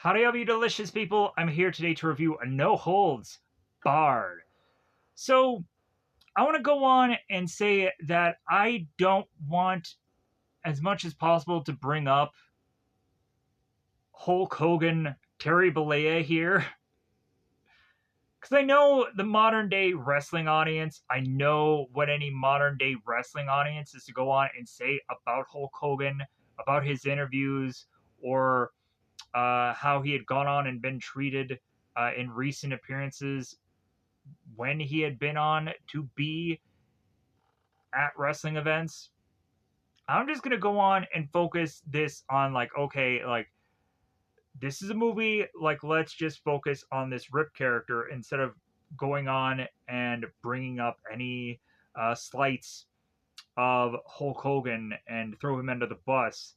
Howdy, all you delicious people. I'm here today to review a No Holds Barred. So, I want to go on and say that I don't want, as much as possible, to bring up Hulk Hogan, Terry Bollea here. Because I know the modern day wrestling audience, I know what any modern day wrestling audience is to go on and say about Hulk Hogan, about his interviews, or how he had gone on and been treated in recent appearances when he had been on to be at wrestling events. I'm just going to go on and focus this on, like, okay, like, this is a movie, like, let's just focus on this Rip character instead of going on and bringing up any slights of Hulk Hogan and throw him under the bus,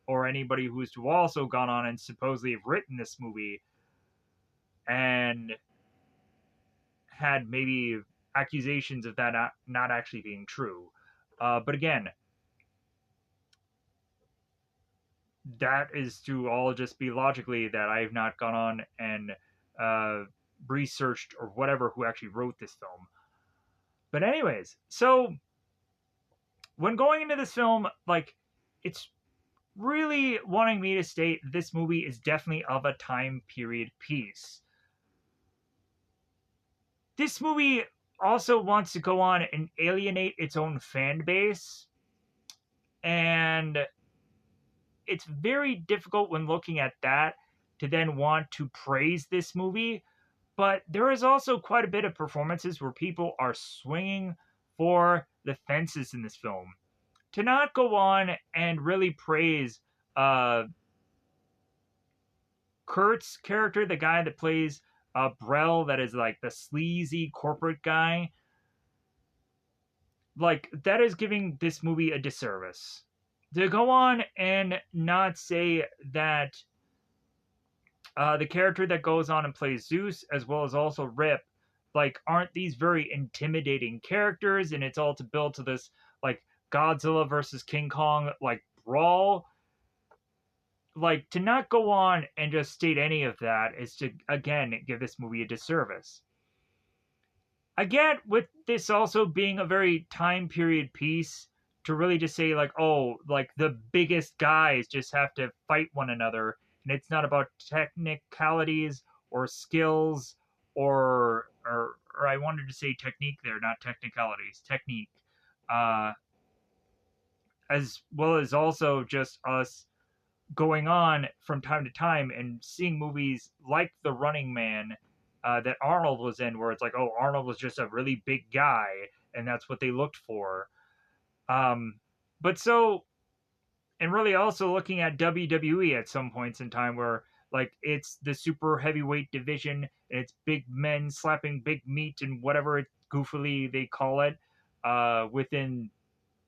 or anybody who's to also gone on and supposedly have written this movie and had maybe accusations of that not actually being true. But again, that is to all just be logically that I have not gone on and uh, researched or whatever who actually wrote this film. But anyways, so when going into this film, like, it's really wanting me to state this movie is definitely of a time period piece. This movie also wants to go on and alienate its own fan base, and it's very difficult when looking at that to then want to praise this movie. But there is also quite a bit of performances where people are swinging for the fences in this film. To not go on and really praise uh, Kurt's character, the guy that plays Brell, that is like the sleazy corporate guy, like, that is giving this movie a disservice. To go on and not say that the character that goes on and plays Zeus, as well as also Rip, like, aren't these very intimidating characters, and it's all to build to this, like, Godzilla versus King Kong, like, brawl. Like, to not go on and just state any of that is to, again, give this movie a disservice. I get with this also being a very time period piece to really just say, like, oh, like, the biggest guys just have to fight one another, and it's not about technicalities or skills or I wanted to say technique there, not technicalities, technique. Uh as well as also just us going on from time to time and seeing movies like The Running Man, that Arnold was in, where it's like, oh, Arnold was just a really big guy, and that's what they looked for. Um, but so, and really also looking at WWE at some points in time where, like, it's the super heavyweight division, and it's big men slapping big meat and whatever it goofily they call it, within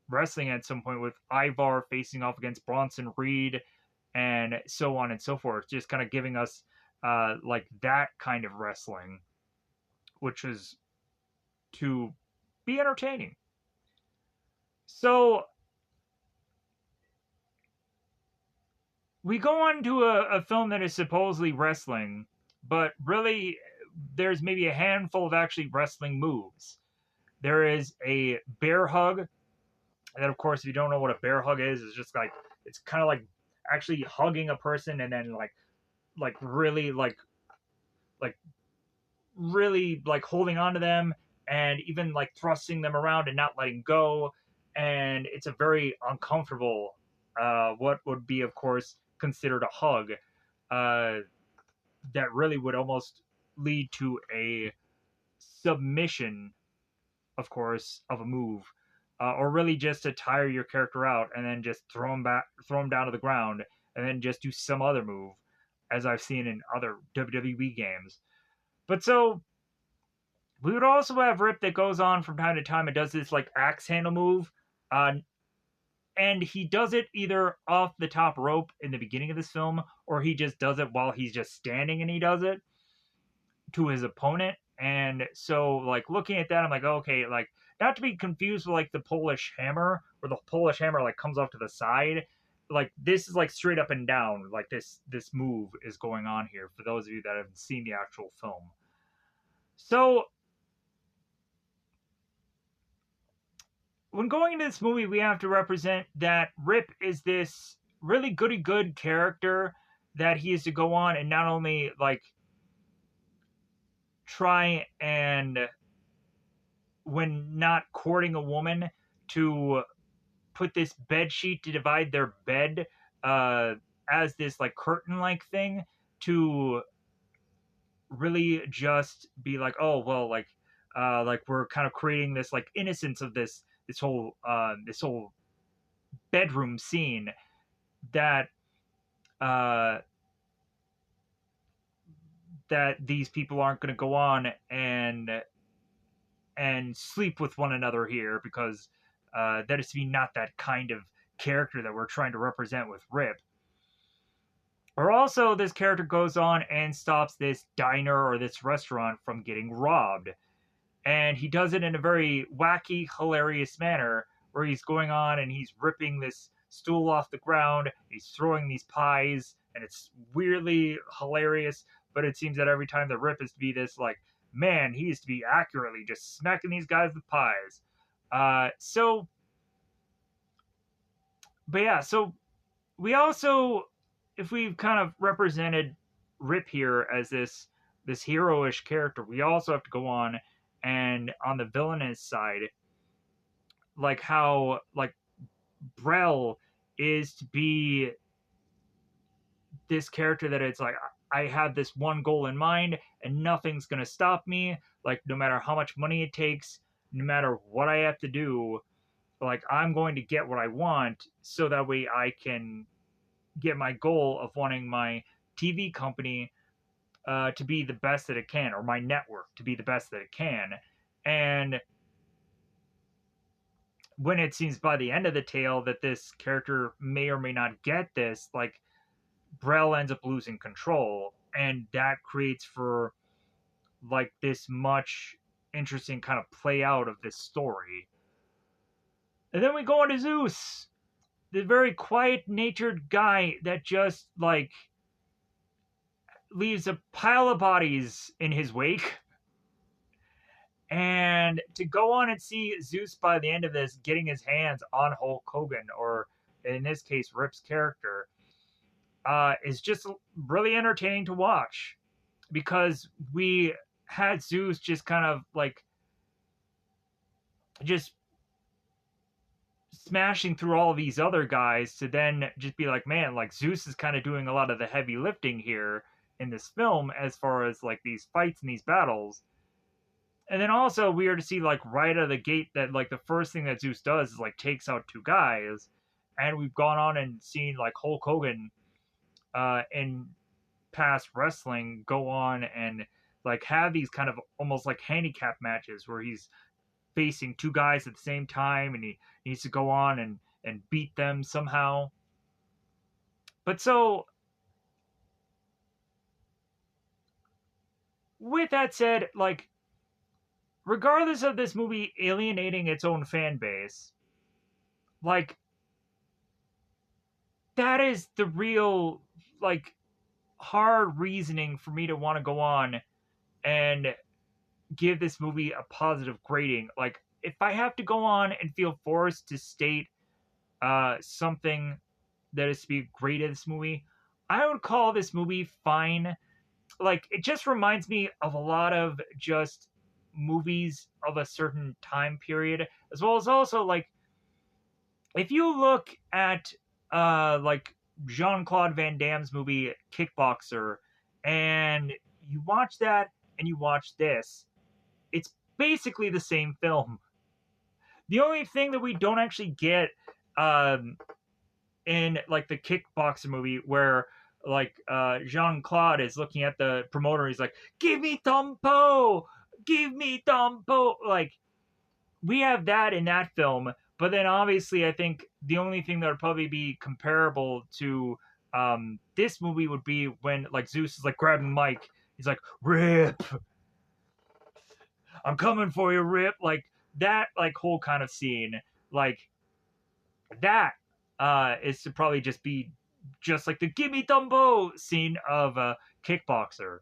wrestling at some point with Ivar facing off against Bronson Reed and so on and so forth, just kind of giving us like that kind of wrestling, which is to be entertaining. So we go on to a film that is supposedly wrestling, but really there's maybe a handful of actually wrestling moves. There is a bear hug, and then of course, if you don't know what a bear hug is, it's just like, it's kind of like actually hugging a person and then like really like really like holding on to them and even like thrusting them around and not letting go. And it's a very uncomfortable, what would be, of course, considered a hug, uh, that really would almost lead to a submission, of course, of a move, or really just to tire your character out and then just throw him down to the ground, and then just do some other move, as I've seen in other WWE games. But so we would also have Rip that goes on from time to time and does this like axe handle move. Uh, and he does it either off the top rope in the beginning of this film, or he just does it while he's just standing and he does it to his opponent. And so, like, looking at that, I'm like, okay, like, not to be confused with like the Polish hammer, where the Polish hammer like comes off to the side. like this is like straight up and down. Like this move is going on here for those of you that haven't seen the actual film. So when going into this movie, we have to represent that Rip is this really goody good character that he is to go on and not only like try and when not courting a woman to put this bed sheet to divide their bed as this like curtain like thing to really just be like, oh well, like we're kind of creating this like innocence of this whole bedroom scene that uh that these people aren't going to go on and sleep with one another here because that is to be not that kind of character that we're trying to represent with Rip. Or also, this character goes on and stops this diner or this restaurant from getting robbed. And he does it in a very wacky, hilarious manner where he's going on and he's ripping this stool off the ground, he's throwing these pies, and it's weirdly hilarious. But it seems that every time the Rip is to be this, like, man, he is to be accurately just smacking these guys with pies. But yeah, so we also, if we've kind of represented Rip here as this heroish character, we also have to go on the villainous side, like how like Brel is to be this character that it's like I have this one goal in mind and nothing's gonna stop me. Like no matter how much money it takes, no matter what I have to do, like I'm going to get what I want so that way I can get my goal of wanting my TV company to be the best that it can, or my network to be the best that it can. And when it seems by the end of the tale that this character may or may not get this, like Brel ends up losing control, and that creates for like this much interesting kind of play out of this story. And then we go on to Zeus, the very quiet natured guy that just like leaves a pile of bodies in his wake. And to go on and see Zeus by the end of this getting his hands on Hulk Hogan, or in this case, Rip's character, is just really entertaining to watch because we had Zeus just kind of like just smashing through all of these other guys to then just be like, man, like Zeus is kind of doing a lot of the heavy lifting here in this film as far as like these fights and these battles. And then also we are to see like right out of the gate that like the first thing that Zeus does is like takes out two guys, and we've gone on and seen like Hulk Hogan in past wrestling go on and like have these kind of almost like handicap matches where he's facing two guys at the same time and he needs to go on and beat them somehow. But so with that said, like regardless of this movie alienating its own fan base, like that is the real like hard reasoning for me to want to go on and give this movie a positive grading. Like if I have to go on and feel forced to state something that is to be great in this movie, I would call this movie fine. Like it just reminds me of a lot of just movies of a certain time period, as well as also like if you look at like Jean-Claude Van Damme's movie Kickboxer and you watch that and you watch this, it's basically the same film. The only thing that we don't actually get um, in like the Kickboxer movie where like Jean-Claude is looking at the promoter, he's like, "Give me Tompo, give me Tompo." Like we have that in that film, but then obviously I think the only thing that would probably be comparable to this movie would be when like Zeus is like grabbing Mike, he's like, "Rip, I'm coming for you, Rip." Like that like whole kind of scene, like that is to probably just be just like the "Gimme Dumbo" scene of Kickboxer.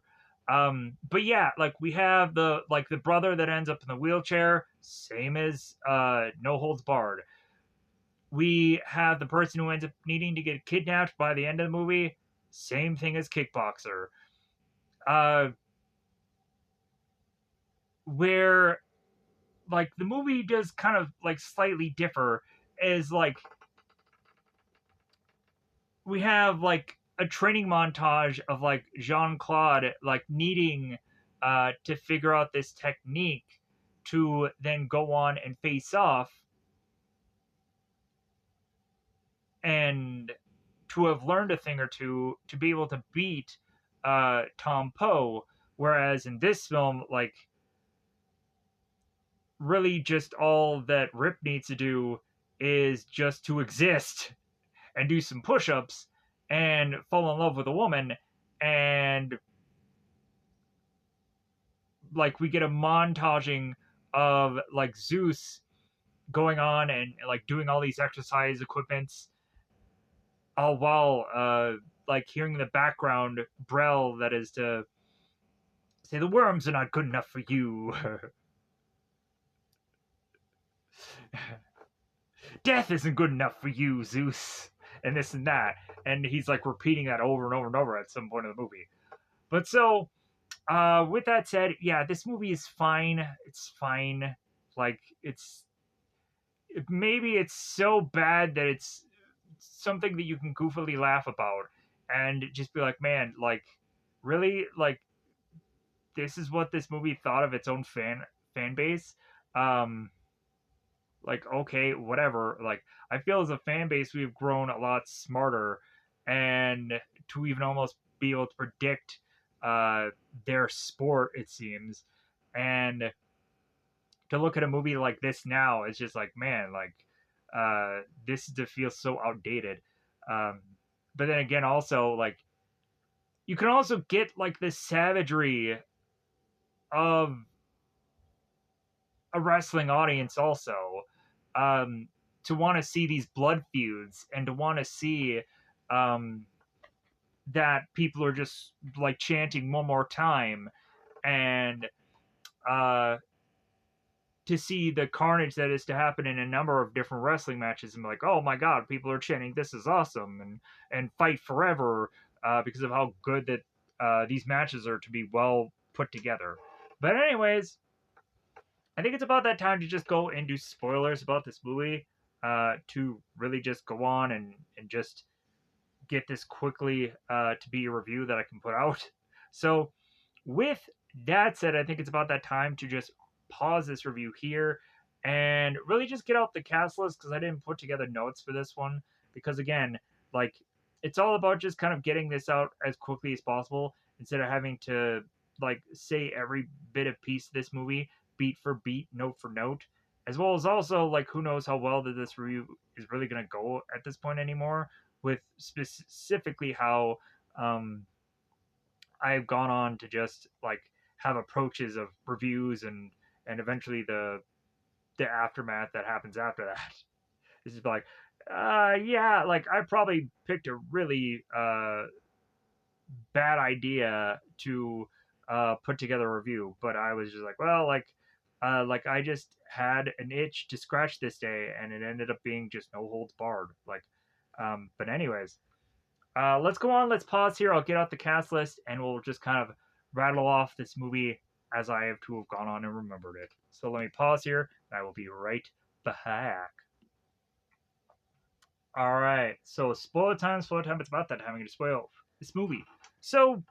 But yeah, like we have the brother that ends up in the wheelchair, same as No Holds Barred. We have the person who ends up needing to get kidnapped by the end of the movie, same thing as Kickboxer. Uh, where like the movie does kind of like slightly differ is like we have like a training montage of like Jean Claude like needing to figure out this technique to then go on and face off and to have learned a thing or two to be able to beat Tom Poe. Whereas in this film, like really just all that Rip needs to do is just to exist and do some push-ups and fall in love with a woman, and like we get a montaging of like Zeus going on and like doing all these exercise equipments, all while like hearing in the background Brel that is to say the worms are not good enough for you. Death isn't good enough for you, Zeus, and this and that. And he's like repeating that over and over and over at some point of the movie. But so, with that said, yeah, this movie is fine. It's fine. Like, maybe it's so bad that it's something that you can goofily laugh about and just be like, man, like, really? Like, this is what this movie thought of its own fan base? Um, like okay whatever, like I feel as a fan base we've grown a lot smarter and to even almost be able to predict uh their sport it seems, and to look at a movie like this now it's just like man like this just feels so outdated. um but then again also like you can also get like the savagery of a wrestling audience also, um, to want to see these blood feuds and to want to see um, that people are just like chanting one more time and uh, to see the carnage that is to happen in a number of different wrestling matches and be like, oh my god, people are chanting this is awesome and fight forever because of how good that these matches are to be well put together. But anyways, I think it's about that time to just go and do spoilers about this movie, to really just go on and just get this quickly to be a review that I can put out. So, with that said, I think it's about that time to just pause this review here and really just get out the cast list because I didn't put together notes for this one. Because, again, like, it's all about just kind of getting this out as quickly as possible instead of having to, like, say every bit of piece of this movie beat for beat, note for note, as well as also like who knows how well that this review is really going to go at this point anymore, with specifically how um, I've gone on to just like have approaches of reviews and eventually the aftermath that happens after that. This is like, yeah, like I probably picked a really bad idea to put together a review, but I was just like, well, like I just had an itch to scratch this day, and it ended up being just no holds barred. Like, but anyways, let's go on. Let's pause here. I'll get out the cast list, and we'll just kind of rattle off this movie as I have to have gone on and remembered it. So let me pause here, and I will be right back. All right. So spoiler time. Spoiler time. It's about that time. I'm going to spoil this movie. So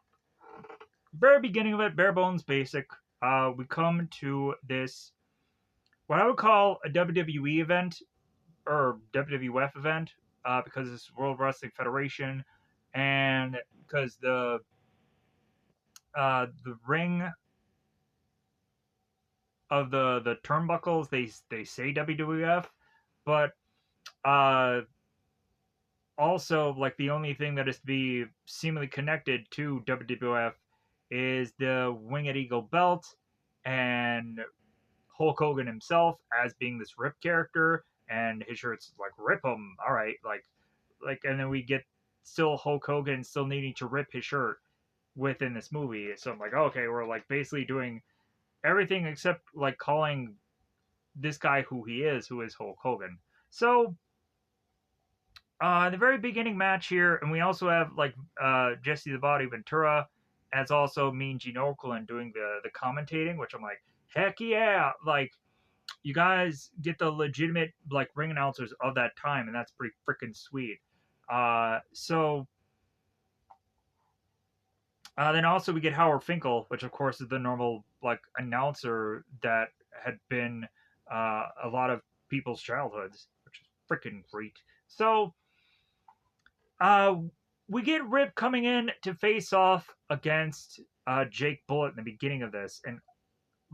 very beginning of it, bare bones basic. We come to this what I would call a WWE event or WWF event, because it's World Wrestling Federation, and because the ring of the turnbuckles they say WWF, but uh, also like the only thing that is to be seemingly connected to WWF is the Winged Eagle belt and Hulk Hogan himself as being this Rip character, and his shirt's like Rip 'em. All right, like like, and then we get still Hulk Hogan still needing to rip his shirt within this movie. So I'm like, okay, we're like basically doing everything except like calling this guy who he is, who is Hulk Hogan. So the very beginning match here, and we also have like Jesse the Body Ventura as also Mean Gene Okerlund doing the commentating, which I'm like, heck yeah! Like, you guys get the legitimate like ring announcers of that time, and that's pretty freaking sweet. So then also we get Howard Finkel, which of course is the normal like announcer that had been a lot of people's childhoods, which is freaking great. So uh, we get Rip coming in to face off against Jake Bullet in the beginning of this, and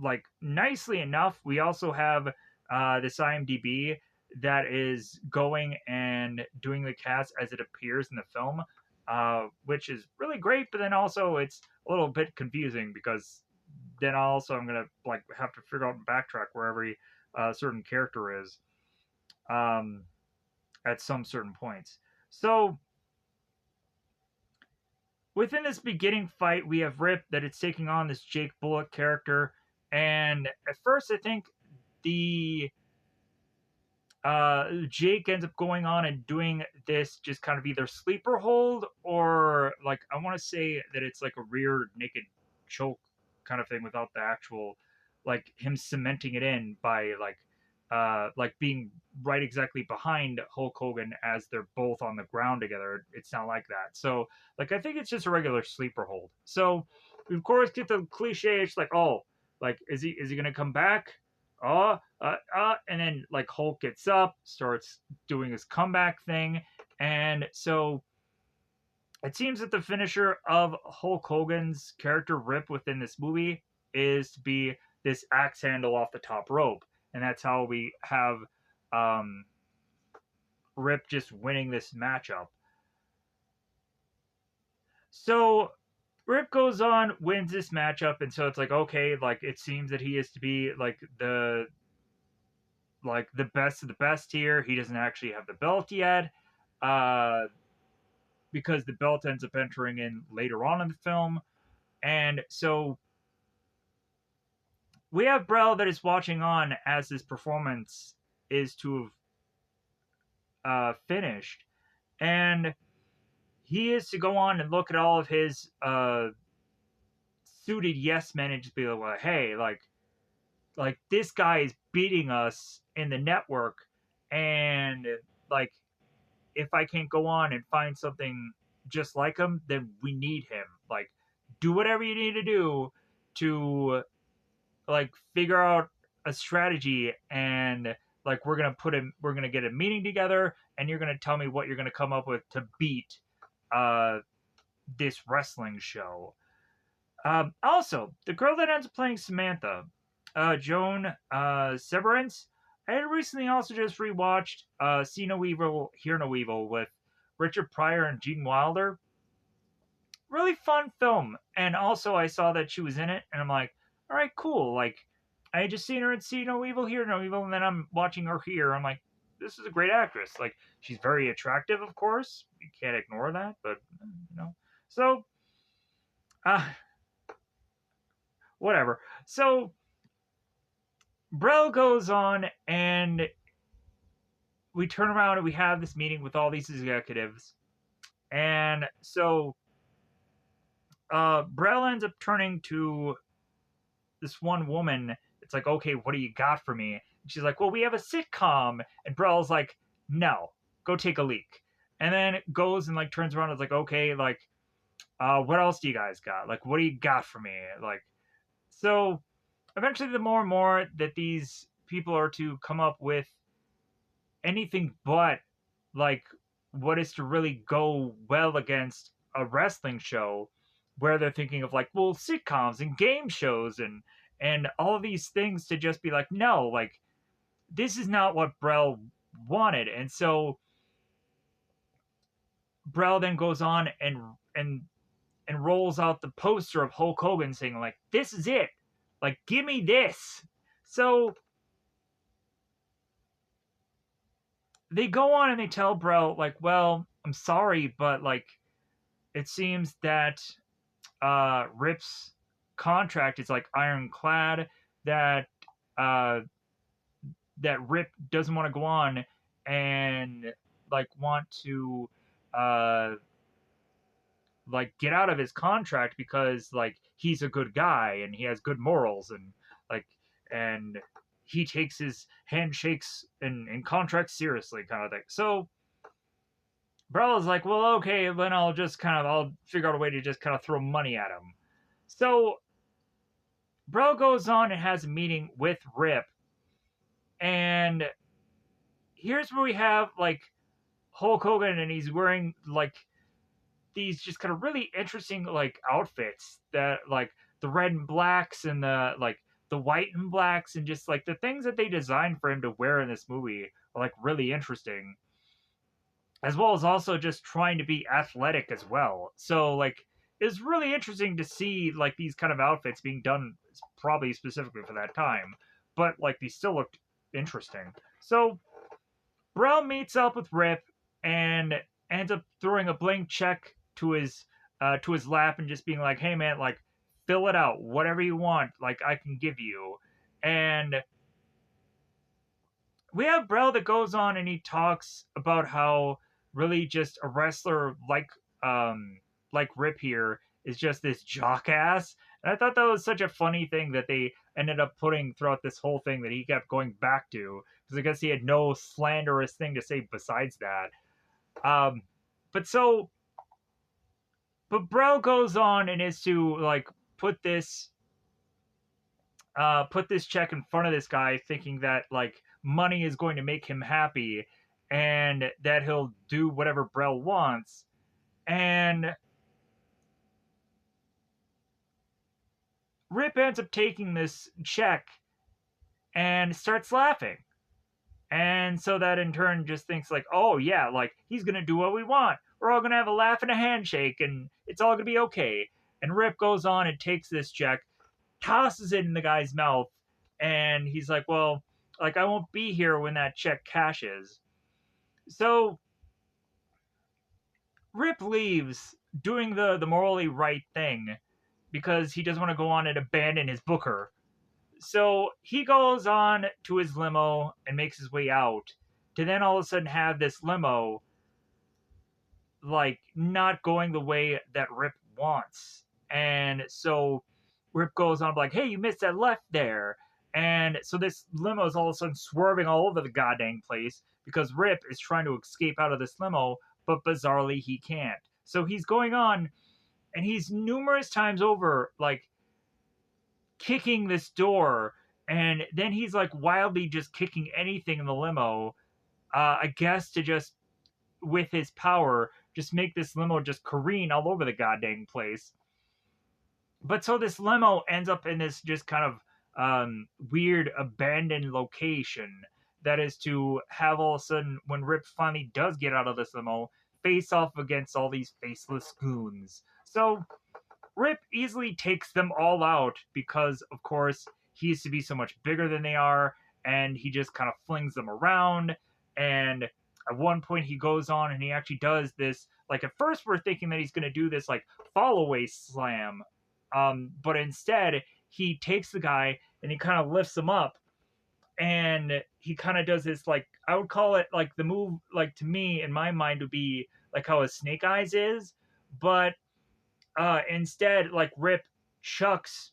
like nicely enough, we also have this IMDb that is going and doing the cast as it appears in the film, which is really great. But then also it's a little bit confusing because then also I'm gonna like have to figure out and backtrack where every certain character is um, at some certain points. So within this beginning fight, we have Rip that it's taking on this Jake Bullock character, and at first I think the Jake ends up going on and doing this just kind of either sleeper hold or like I want to say that it's like a rear naked choke kind of thing without the actual like him cementing it in by like being right exactly behind Hulk Hogan as they're both on the ground together. It's not like that. So like I think it's just a regular sleeper hold. So we of course get the cliche. It's like, oh, like is he gonna come back? And then like Hulk gets up, starts doing his comeback thing, and so it seems that the finisher of Hulk Hogan's character Rip within this movie is to be this axe handle off the top rope, and that's how we have um, Rip just winning this matchup. So Rip goes on, wins this matchup, and so it's like okay, like it seems that he is to be like the best of the best here. He doesn't actually have the belt yet, uh, because the belt ends up entering in later on in the film, and so we have Brel that is watching on as this performance is to have finished, and he is to go on and look at all of his suited yes men and just be like, hey, like this guy is beating us in the network, and like if I can't go on and find something just like him, then we need him. Like, do whatever you need to do to like figure out a strategy, and like we're gonna get a meeting together, and you're gonna tell me what you're gonna come up with to beat uh this wrestling show. Also, the girl that ends up playing Samantha, Joan Severance, I had recently also just rewatched See No Evil, Hear No Evil with Richard Pryor and Gene Wilder. Really fun film. And also, I saw that she was in it, and I'm like, all right, cool. Like, I had just seen her in See No Evil, Hear No Evil, and then I'm watching her here. I'm like, this is a great actress. Like, she's very attractive, of course. You can't ignore that, but, you know. So, uh, whatever. So, Brel goes on, and we turn around and we have this meeting with all these executives. And so Brel ends up turning to this one woman. It's like, okay, what do you got for me? And she's like, well, we have a sitcom. And Brel's like, no, go take a leak. And then it goes and like turns around and is like, okay, like, what else do you guys got? Like, what do you got for me? Like, so eventually the more and more that these people are to come up with anything but like what is to really go well against a wrestling show where they're thinking of like well sitcoms and game shows and all of these things to just be like no like this is not what Brel wanted. And so Brel then goes on and rolls out the poster of Hulk Hogan saying like this is it, like give me this. So they go on and they tell Brel like well I'm sorry, but like it seems that Rip's contract is like ironclad, that uh that Rip doesn't want to go on and like want to uh like get out of his contract because like he's a good guy and he has good morals, like and he takes his handshakes and contracts seriously, kind of thing. So Bella's like, well, okay, then I'll figure out a way to just kind of throw money at him. So Bro goes on and has a meeting with Rip, and here's where we have like Hulk Hogan, and he's wearing like these just kind of really interesting like outfits, that like the red and blacks and the like the white and blacks, and just like the things that they designed for him to wear in this movie are like really interesting, as well as also just trying to be athletic as well. So like it's really interesting to see like these kind of outfits being done probably specifically for that time, but like they still looked interesting. So Brown meets up with Rip and ends up throwing a blank check to his lap and just being like, "Hey man, like fill it out, whatever you want, like I can give you." And we have Brell that goes on and he talks about how really just a wrestler like Rip here is just this jock ass. And I thought that was such a funny thing that they ended up putting throughout this whole thing, that he kept going back to, because I guess he had no slanderous thing to say besides that. Um, but so, but Brell goes on and is to like put this put this check in front of this guy, thinking that like money is going to make him happy and that he'll do whatever Brell wants. And Rip ends up taking this check and starts laughing. And so that in turn just thinks like, oh yeah, like he's gonna do what we want. We're all gonna have a laugh and a handshake and it's all gonna be okay. And Rip goes on and takes this check, tosses it in the guy's mouth, and he's like, well, like I won't be here when that check cashes. So Rip leaves doing the morally right thing because he doesn't want to go on and abandon his booker. So he goes on to his limo and makes his way out, to then all of a sudden have this limo like not going the way that Rip wants. And so Rip goes on like, hey, you missed that left there. And so this limo is all of a sudden swerving all over the goddamn place because Rip is trying to escape out of this limo, but bizarrely he can't. So he's going on and he's numerous times over like kicking this door, and then he's like wildly just kicking anything in the limo, I guess to just with his power just make this limo just careen all over the goddamn place. But so this limo ends up in this just kind of weird abandoned location, that is to have all of a sudden, when Rip finally does get out of this limo, face off against all these faceless goons. So Rip easily takes them all out because, of course, he used to be so much bigger than they are, and he just kind of flings them around. And at one point, he goes on and he actually does this. Like, at first, we're thinking that he's going to do this, like, fall away slam. But instead, he takes the guy and he kind of lifts him up. And he kind of does this, like, I would call it, like, the move, like, to me, in my mind, would be like how a Snake Eyes is. But instead, like Rip chucks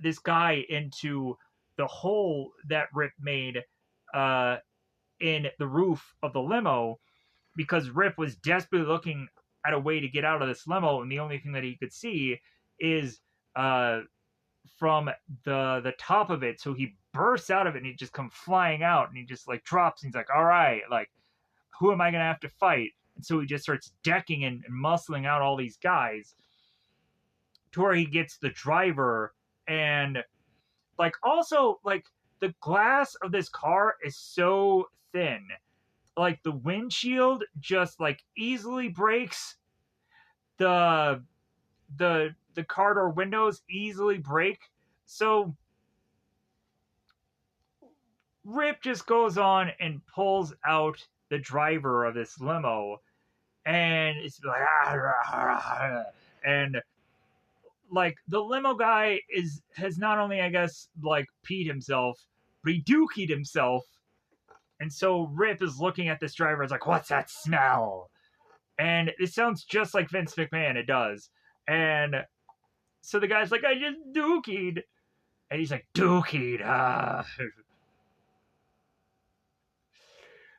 this guy into the hole that Rip made uh, in the roof of the limo, because Rip was desperately looking at a way to get out of this limo, and the only thing that he could see is from the top of it. So he bursts out of it and he just comes flying out, and he just like drops and he's like, all right, like who am I gonna have to fight? And so he just starts decking and muscling out all these guys to where he gets the driver. And like also like the glass of this car is so thin, like the windshield just like easily breaks, the the car door windows easily break. So Rip just goes on and pulls out the driver of this limo, and it's like ah, and like the limo guy has not only, I guess, like peed himself, but he dookied himself. And so Rip is looking at this driver. It's like, what's that smell? And it sounds just like Vince McMahon. It does. And so the guy's like, I just dookied. And he's like, dookied. Ah.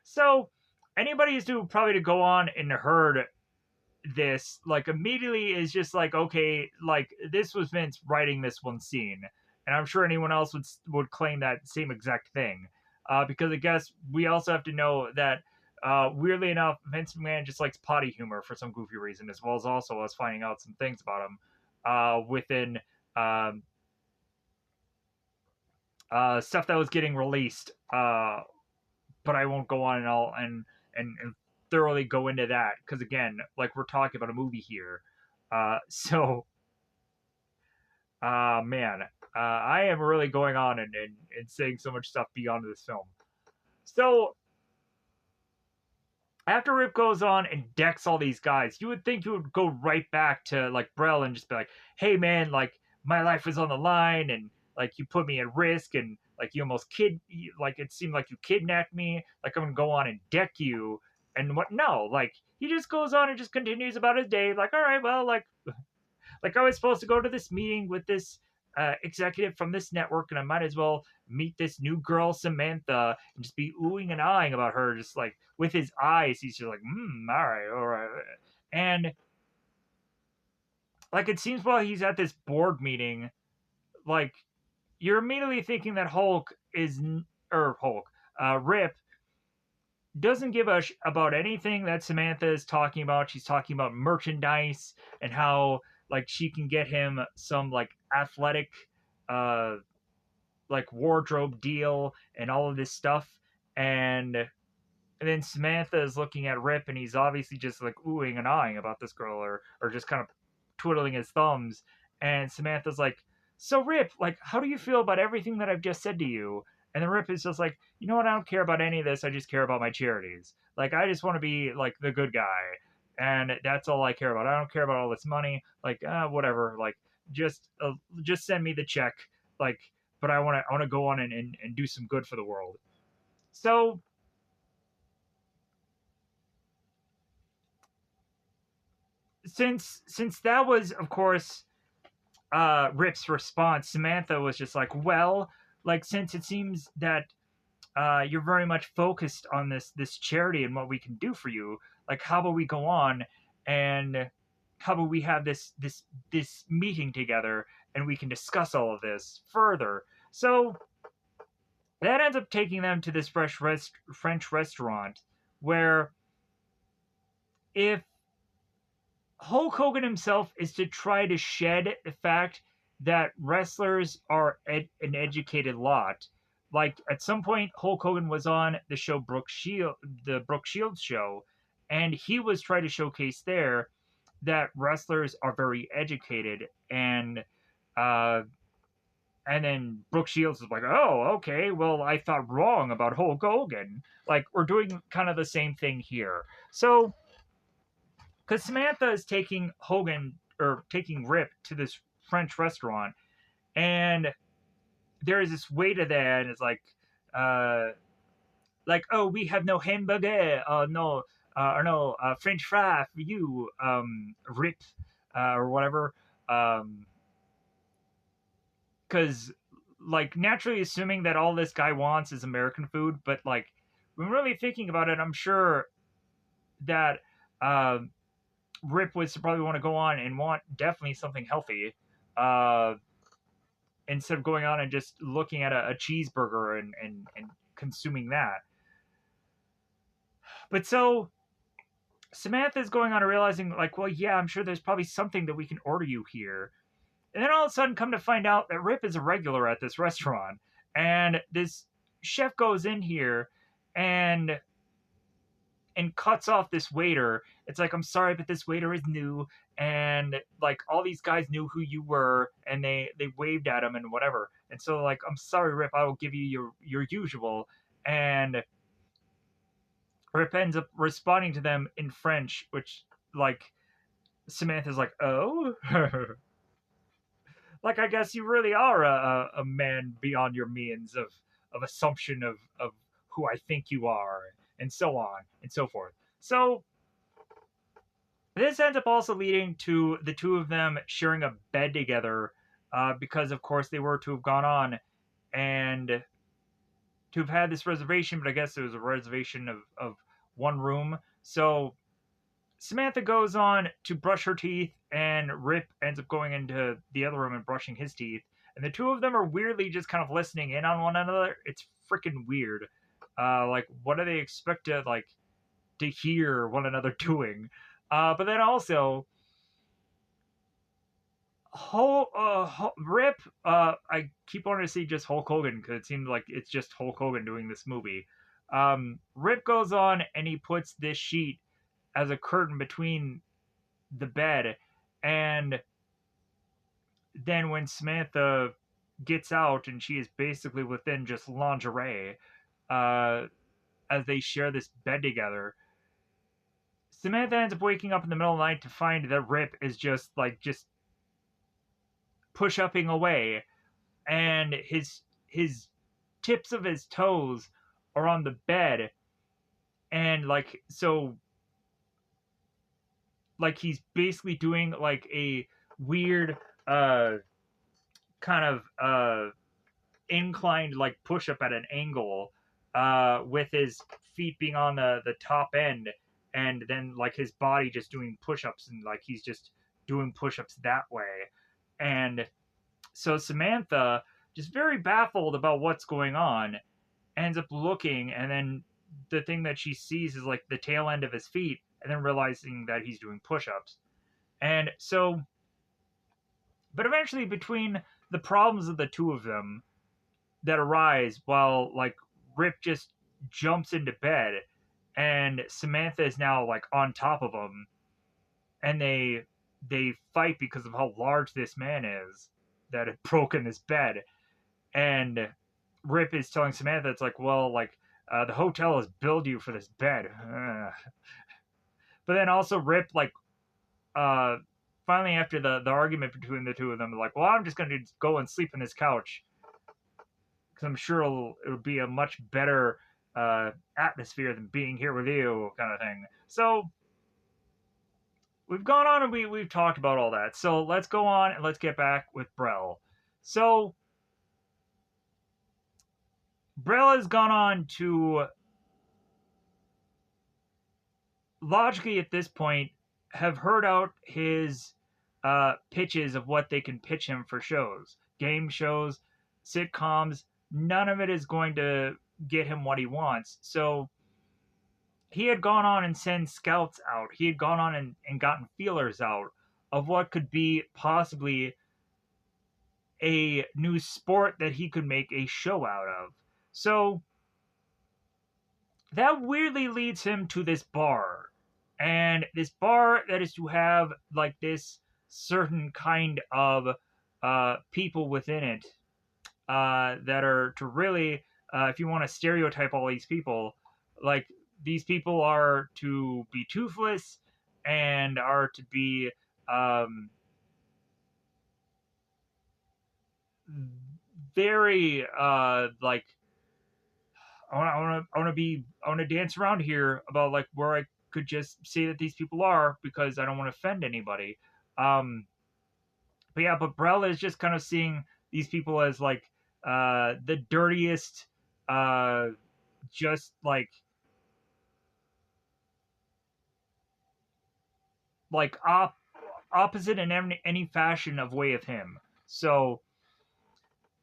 So anybody who's probably to go on and heard this, like, immediately is just like, okay, like, this was Vince writing this one scene. And I'm sure anyone else would claim that same exact thing. Because I guess we also have to know that, weirdly enough, Vince McMahon just likes potty humor for some goofy reason, as well as also us finding out some things about him within stuff that was getting released. But I won't go on and all and thoroughly go into that because again, like we're talking about a movie here. So man, I am really going on and saying so much stuff beyond this film. So after Rip goes on and decks all these guys, you would think you would go right back to like Brel and just be like, hey man, like my life was on the line and like you put me at risk and like you almost like it seemed like you kidnapped me, like I'm gonna go on and deck you and what no, like he just goes on and just continues about his day, like, all right, well, like I was supposed to go to this meeting with this executive from this network, and I might as well meet this new girl Samantha and just be oohing and eyeing about her, just like with his eyes. He's just like, all right, and like it seems while he's at this board meeting, like you're immediately thinking that Rip doesn't give a about anything that Samantha is talking about. She's talking about merchandise and how like she can get him some like athletic uh like wardrobe deal and all of this stuff. And then Samantha is looking at Rip and he's obviously just like oohing and eyeing about this girl or just kind of twiddling his thumbs. And Samantha's like, so Rip, like, how do you feel about everything that I've just said to you? And then Rip is just like, you know what? I don't care about any of this. I just care about my charities. Like, I just want to be like the good guy. And that's all I care about. I don't care about all this money. Like, whatever. Like, just send me the check. Like, but I want to go on and do some good for the world. So since that was, of course, Rip's response, Samantha was just like, well, like since it seems that you're very much focused on this charity and what we can do for you, like how about we go on and how about we have this meeting together and we can discuss all of this further. So that ends up taking them to this French restaurant where if Hulk Hogan himself is to try to shed the fact that wrestlers are an educated lot. Like at some point, Hulk Hogan was on the show the Brooke Shields show, and he was trying to showcase there that wrestlers are very educated, uh, and then Brooke Shields is like, "Oh, okay, well, I thought wrong about Hulk Hogan." Like we're doing kind of the same thing here, so because Samantha is taking Hogan or taking Rip to this French restaurant, and there is this waiter there, and it's uh, oh, we have no hamburger, no, or no French fry for you, Rip, or whatever, because like naturally assuming that all this guy wants is American food, but like when really thinking about it, I'm sure that. Rip would probably want to go on and want definitely something healthy, uh, instead of going on and just looking at a cheeseburger and consuming that. But so Samantha's going on and realizing, like, well, yeah, I'm sure there's probably something that we can order you here. And then all of a sudden, come to find out that Rip is a regular at this restaurant. And this chef goes in here and cuts off this waiter. It's like, I'm sorry, but this waiter is new, and like all these guys knew who you were, and they waved at him and whatever. And so like, I'm sorry, Rip, I will give you your usual. And Rip ends up responding to them in French, which, like, Samantha's like, oh? Like, I guess you really are a man beyond your means of assumption of who I think you are, and so on and so forth. So, this ends up also leading to the two of them sharing a bed together, because, of course, they were to have gone on and to have had this reservation, but I guess it was a reservation of one room. So Samantha goes on to brush her teeth, and Rip ends up going into the other room and brushing his teeth. And the two of them are weirdly just kind of listening in on one another. It's freaking weird. Like, what do they expect to hear one another doing? But then also, Rip. I keep wanting to say just Hulk Hogan because it seems like it's just Hulk Hogan doing this movie. Rip goes on and he puts this sheet as a curtain between the bed, and then when Samantha gets out and she is basically within just lingerie, uh, as they share this bed together, Samantha ends up waking up in the middle of the night to find that Rip is just push upping away, and his tips of his toes are on the bed, and he's basically doing like a weird uh kind of inclined like push up at an angle, with his feet being on the top end, and then like his body just doing push ups, and like he's just doing push ups that way. And so Samantha, just very baffled about what's going on, ends up looking, and then the thing that she sees is like the tail end of his feet, and then realizing that he's doing push ups. And so, but eventually, between the problems of the two of them that arise while like Rip just jumps into bed, and Samantha is now like on top of him, and they fight because of how large this man is that had broken this bed. And Rip is telling Samantha, it's like, well, like, the hotel has billed you for this bed. But then also Rip, like, uh, finally after the argument between the two of them, like, well, I'm just going to go and sleep on this couch because I'm sure it'll be a much better atmosphere than being here with you, kind of thing. So we've gone on and we've talked about all that. So let's go on and let's get back with Brel. So Brel has gone on to logically at this point have heard out his pitches of what they can pitch him for shows, game shows, sitcoms. None of it is going to get him what he wants. So he had gone on and sent scouts out. He had gone on and gotten feelers out of what could be possibly a new sport that he could make a show out of. So that weirdly leads him to this bar. And this bar that is to have like this certain kind of people within it, that are to really, if you want to stereotype all these people, like these people are to be toothless and are to be very like I want to dance around here about like where I could just say that these people are because I don't want to offend anybody. Um, but yeah, but Brella is just kind of seeing these people as like the dirtiest, uh, just like opposite in any fashion of way of him. So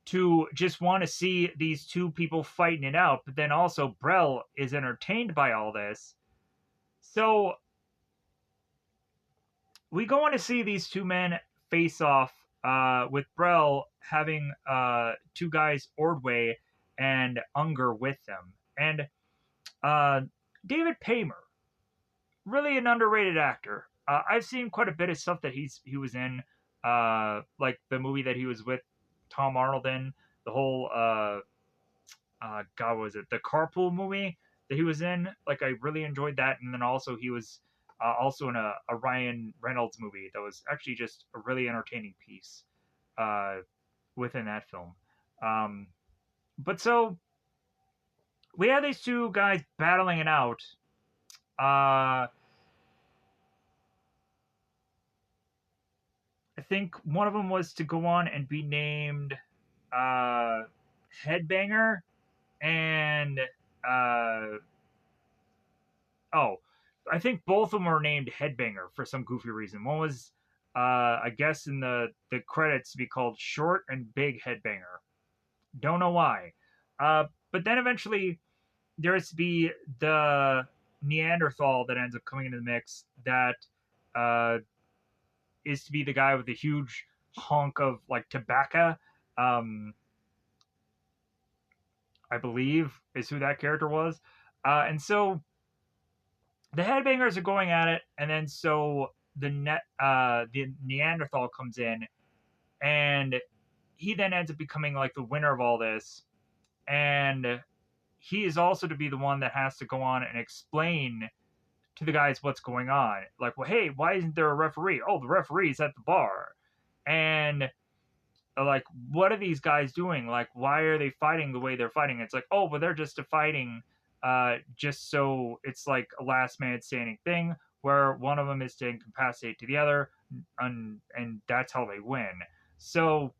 to just want to see these two people fighting it out, but then also Brel is entertained by all this. So we go on to see these two men face off, with Brel having two guys, Ordway and Unger, with them. And uh, David Paymer, really an underrated actor. I've seen quite a bit of stuff that he was in, like the movie that he was with Tom Arnold in, the whole God, was it the Carpool movie that he was in. Like, I really enjoyed that. And then also he was also in a Ryan Reynolds movie that was actually just a really entertaining piece uh, within that film. Um, but so we have these two guys battling it out. I think one of them was to go on and be named uh, Headbanger, and uh, oh, I think both of them were named Headbanger for some goofy reason. One was, I guess, in the credits to be called Short and Big Headbanger. Don't know why. But then eventually there's to be the Neanderthal that ends up coming into the mix that uh, is to be the guy with the huge hunk of like tobacco. Um, I believe is who that character was. And so the headbangers are going at it, and then so the Neanderthal comes in, and he then ends up becoming like the winner of all this, and he is also to be the one that has to go on and explain to the guys what's going on. Like, well, hey, why isn't there a referee? Oh, the referee's at the bar, and like, what are these guys doing? Like, why are they fighting the way they're fighting? It's like, oh, but they're just fighting just so it's like a last man standing thing where one of them is to incapacitate to the other, and that's how they win. So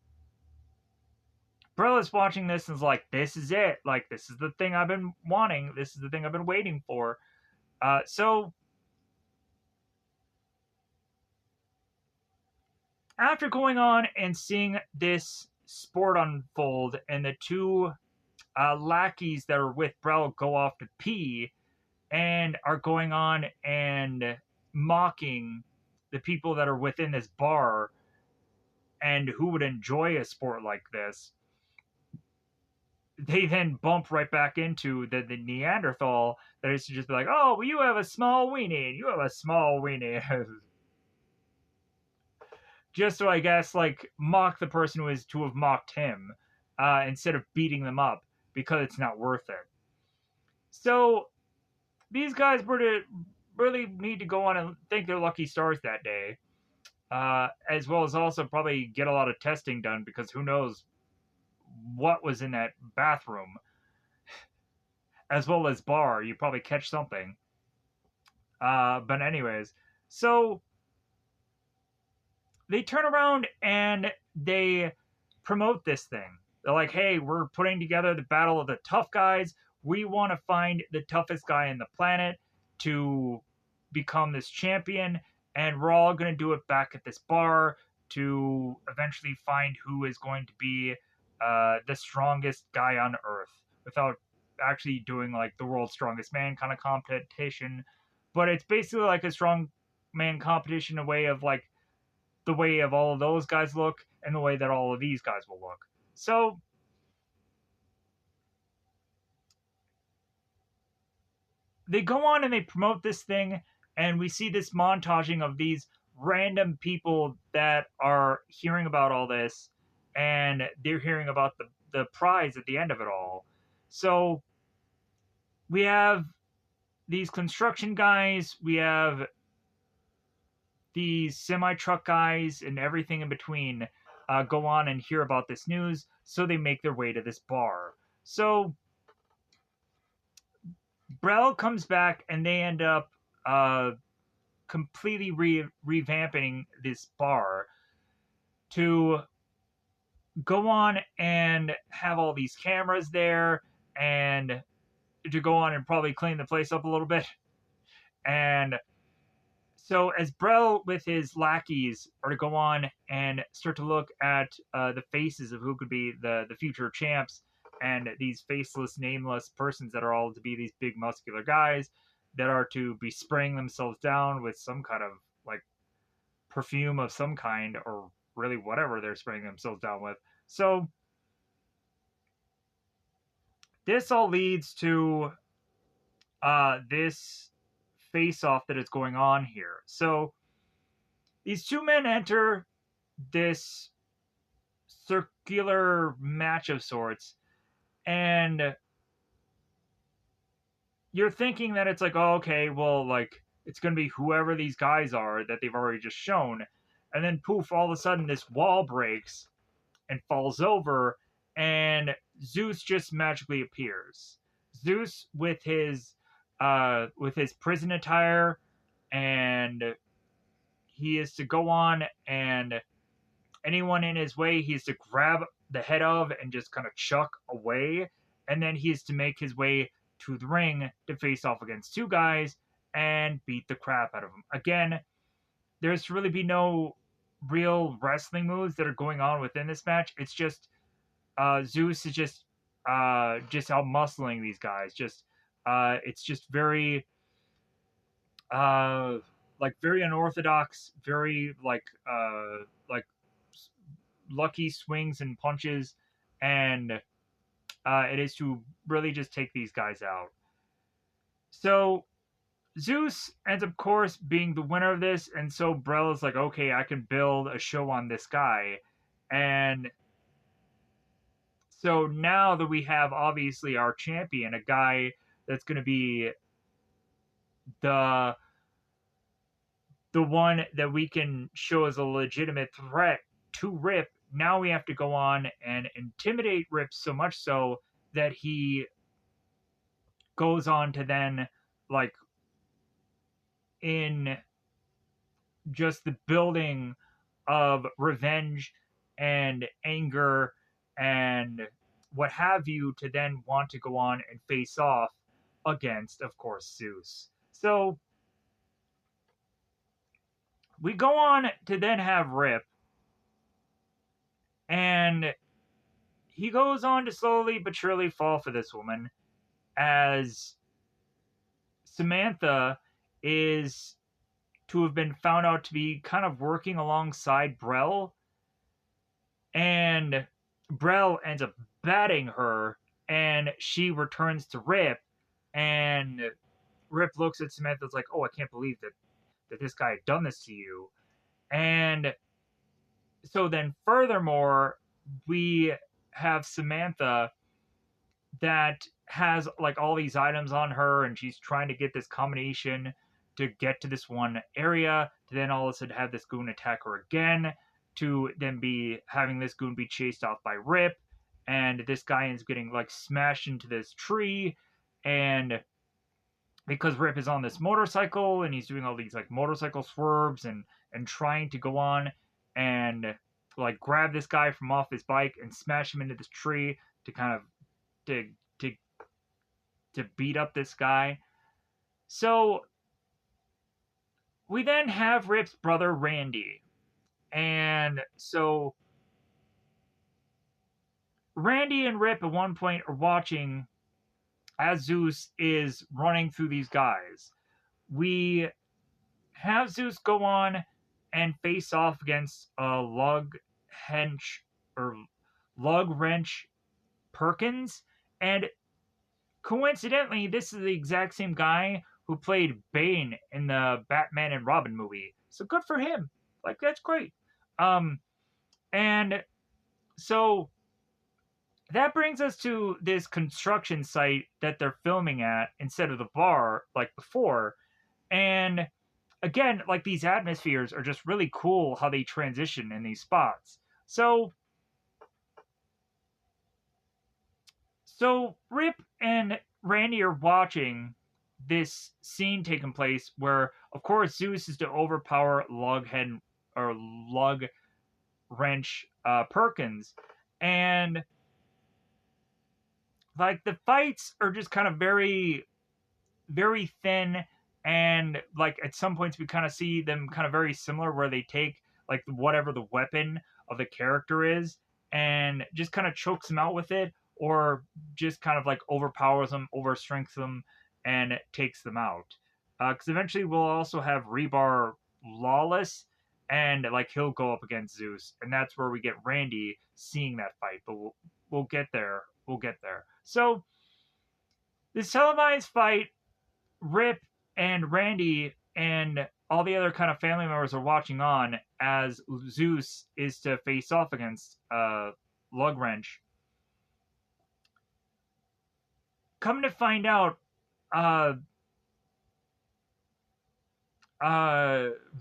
Brilla's watching this and is like, this is it. Like, this is the thing I've been wanting. This is the thing I've been waiting for. So after going on and seeing this sport unfold and the two lackeys that are with Brell go off to pee and are going on and mocking the people that are within this bar and who would enjoy a sport like this, they then bump right back into the Neanderthal that is to just be like, oh, well, you have a small weenie, you have a small weenie. Just to, I guess, like, mock the person who is to have mocked him instead of beating them up because it's not worth it. So these guys really need to go on and thank their lucky stars that day, as well as also probably get a lot of testing done because who knows what was in that bathroom, as well as bar. You probably catch something. But anyways, so they turn around and they promote this thing. They're like, hey, we're putting together the battle of the tough guys. We want to find the toughest guy in the planet to become this champion, and we're all going to do it back at this bar to eventually find who is going to be the strongest guy on Earth without actually doing like the world's strongest man kind of competition. But it's basically like a strong man competition, a way of like the way of all of those guys look and the way that all of these guys will look. So they go on and they promote this thing, and we see this montaging of these random people that are hearing about all this, and they're hearing about the prize at the end of it all. So we have these construction guys, we have these semi truck guys, and everything in between go on and hear about this news, so they make their way to this bar. So Brell comes back, and they end up completely revamping this bar to go on and have all these cameras there and to go on and probably clean the place up a little bit. And so as Brell with his lackeys are to go on and start to look at the faces of who could be the future champs, and these faceless, nameless persons that are all to be these big muscular guys that are to be spraying themselves down with some kind of like perfume of some kind, or really whatever they're spraying themselves down with. So this all leads to this face off that is going on here. So these two men enter this circular match of sorts, and you're thinking that it's like, oh, okay, well, like it's gonna be whoever these guys are that they've already just shown, and then poof, all of a sudden this wall breaks and falls over, and Zeus just magically appears. Zeus with his prison attire, and he is to go on, and anyone in his way he is to grab the head of and just kind of chuck away, and then he is to make his way to the ring to face off against two guys and beat the crap out of them. Again, there's really be no real wrestling moves that are going on within this match. It's just Zeus is just out muscling these guys. Just it's just very uh, like very unorthodox, very like lucky swings and punches, and it is to really just take these guys out. So Zeus ends up, of course, being the winner of this, and so Brell is like, okay, I can build a show on this guy, and so now that we have obviously our champion, a guy that's going to be the the one that we can show as a legitimate threat to Rip, now we have to go on and intimidate Rip so much so that he goes on to then, like, in just the building of revenge and anger and what have you, to then want to go on and face off against, of course, Zeus. So we go on to then have Rip, and he goes on to slowly but surely fall for this woman as Samantha is to have been found out to be kind of working alongside Brell, and Brell ends up batting her, and she returns to Rip, and Rip looks at Samantha's like, oh, I can't believe that this guy had done this to you. And so then furthermore, we have Samantha that has like all these items on her, and she's trying to get this combination to get to this one area, to then all of a sudden have this goon attack her again, to then be having this goon be chased off by Rip, and this guy ends up getting like smashed into this tree, and because Rip is on this motorcycle and he's doing all these like motorcycle swerves and trying to go on and like grab this guy from off his bike and smash him into this tree to kind of to to to beat up this guy. So we then have Rip's brother Randy. And so Randy and Rip at one point are watching as Zeus is running through these guys. We have Zeus go on and face off against Lug Wrench Perkins, and coincidentally, this is the exact same guy who played Bane in the Batman and Robin movie. So good for him. Like, that's great. And so that brings us to this construction site that they're filming at instead of the bar like before. And again, like these atmospheres are just really cool how they transition in these spots. So Rip and Randy are watching this scene taking place where, of course, Zeus is to overpower Lug Wrench Perkins, and like the fights are just kind of very, very thin, and like at some points we kind of see them kind of very similar where they take like whatever the weapon of the character is and just kind of chokes them out with it, or just kind of like overpowers them, overstrengthens them, and takes them out. Because eventually we'll also have Rebar Lawless, and like he'll go up against Zeus, and that's where we get Randy seeing that fight. But we'll get there. We'll get there. So this televised fight, Rip and Randy and all the other kind of family members are watching on as Zeus is to face off against Lug Wrench. Come to find out, uh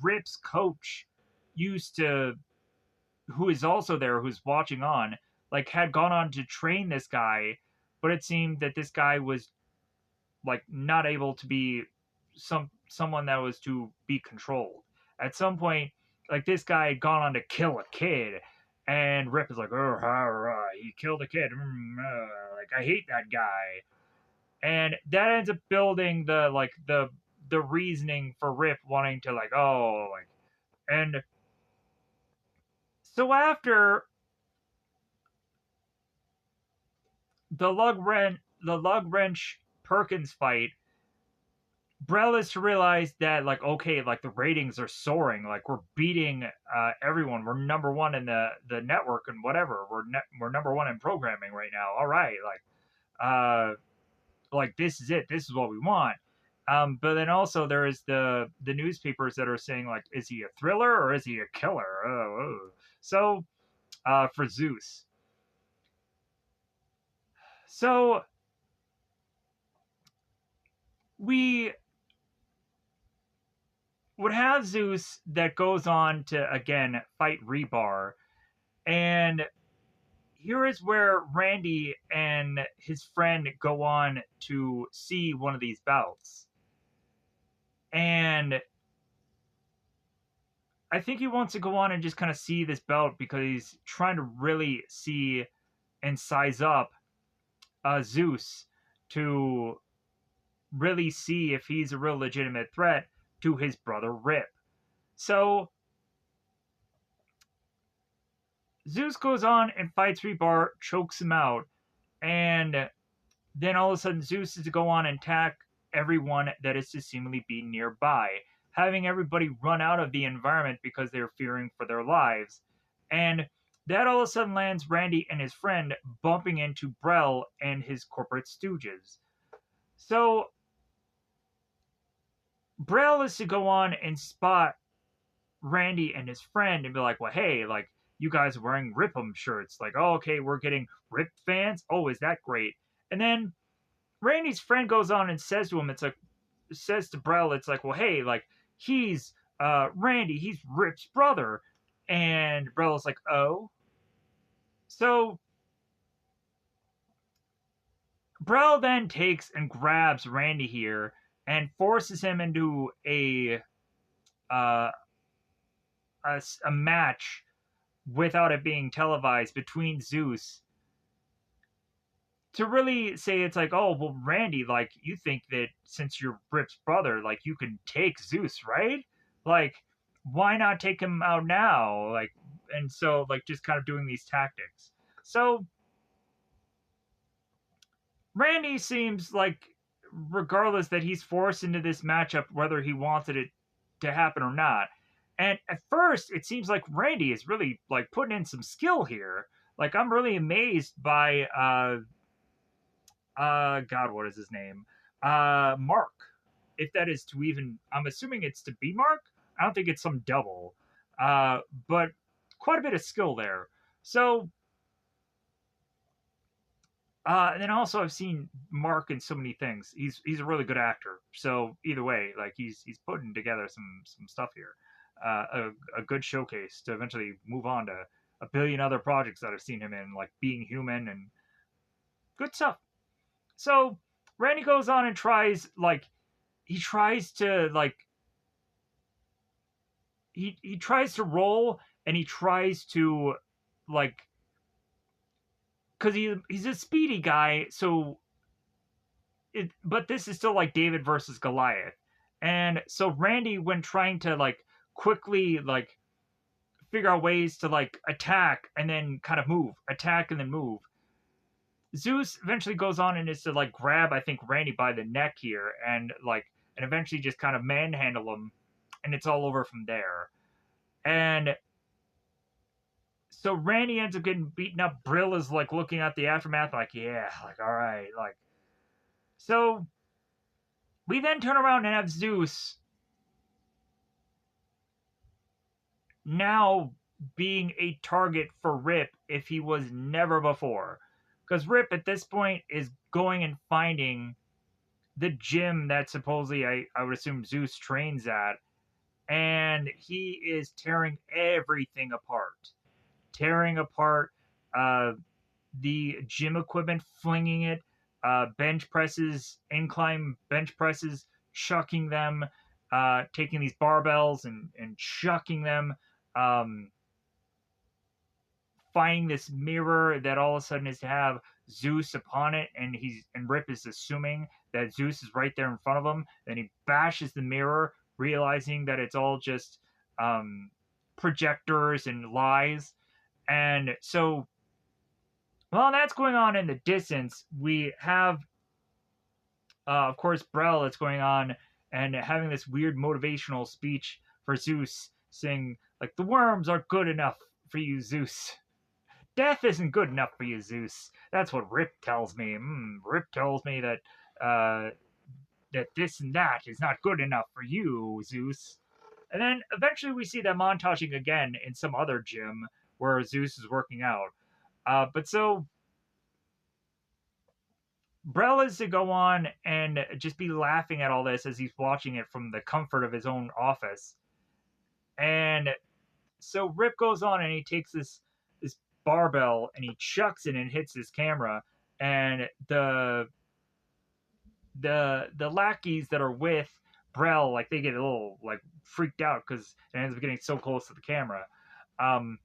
Rip's coach used to, who is also there, who's watching on, like had gone on to train this guy, but it seemed that this guy was like not able to be someone that was to be controlled. At some point, like this guy had gone on to kill a kid, and Rip is like, oh, he killed a kid. Like I hate that guy, and that ends up building the reasoning for Rip wanting to like, oh, like, and so after the lug wrench Perkins fight, Brell is to realize that like okay, like the ratings are soaring, like we're beating everyone. We're number one in the network and whatever. We're number one in programming right now. All right, like this is it. This is what we want. But then also there is the newspapers that are saying like, is he a thriller or is he a killer? So for Zeus, so we would have Zeus that goes on to again fight Rebar, and here is where Randy and his friend go on to see one of these bouts. And I think he wants to go on and just kind of see this belt because he's trying to really see and size up Zeus to really see if he's a real legitimate threat to his brother Rip. So Zeus goes on and fights Rebar, chokes him out, and then all of a sudden Zeus is to go on and attack everyone that is to seemingly be nearby, having everybody run out of the environment because they're fearing for their lives. And that all of a sudden lands Randy and his friend bumping into Brell and his corporate stooges. So Brell is to go on and spot Randy and his friend and be like, well, hey, like, you guys are wearing Rip 'em shirts. Like, oh, okay, we're getting Rip fans. Oh, is that great? And then Randy's friend goes on and says to him, it's like, says to Brell, it's like, well, hey, like, he's Randy, he's Rip's brother. And Brell's like, oh. So Brell then takes and grabs Randy here and forces him into uh, a match without it being televised between Zeus to really say it's like, oh, well, Randy, like, you think that since you're Rip's brother, like, you can take Zeus, right? Like, why not take him out now? Like, and so, like, just kind of doing these tactics. So, Randy seems like, regardless that he's forced into this matchup, whether he wanted it to happen or not. And at first, it seems like Randy is really, like, putting in some skill here. Like, I'm really amazed by, God, what is his name? Mark. If that is to even, I'm assuming it's to be Mark. I don't think it's some double. But quite a bit of skill there. So, and then also I've seen Mark in so many things. He's a really good actor. So either way, like he's putting together some stuff here. A good showcase to eventually move on to a billion other projects that I've seen him in, like Being Human and good stuff. So Randy goes on and tries like he tries to like he tries to roll and he tries to like because he's a speedy guy, so but this is still like David versus Goliath. And so Randy, when trying to like quickly like figure out ways to like attack and then kind of move, attack and then move, Zeus eventually goes on and is to like grab, I think, Randy by the neck here and like and eventually just kind of manhandle him, and it's all over from there. And so Randy ends up getting beaten up. Brill is like looking at the aftermath, like, yeah, like all right, like so we then turn around and have Zeus now being a target for Rip if he was never before. Because Rip at this point is going and finding the gym that supposedly I would assume Zeus trains at, and he is tearing everything apart, tearing apart uh, the gym equipment, flinging it, bench presses, incline bench presses, chucking them, taking these barbells and chucking them, um, finding this mirror that all of a sudden is to have Zeus upon it, and Rip is assuming that Zeus is right there in front of him. Then he bashes the mirror, realizing that it's all just um, projectors and lies. And so, while that's going on in the distance, we have, of course, Brel that's going on and having this weird motivational speech for Zeus, saying like, "The worms are good enough for you, Zeus. Death isn't good enough for you, Zeus." That's what Rip tells me. Rip tells me that uh, that this and that is not good enough for you, Zeus. And then eventually we see that montaging again in some other gym where Zeus is working out. But so Brel is to go on and just be laughing at all this as he's watching it from the comfort of his own office. And so Rip goes on and he takes this barbell and he chucks it and hits his camera, and the lackeys that are with Brel, like, they get a little like freaked out because it ends up getting so close to the camera. Um,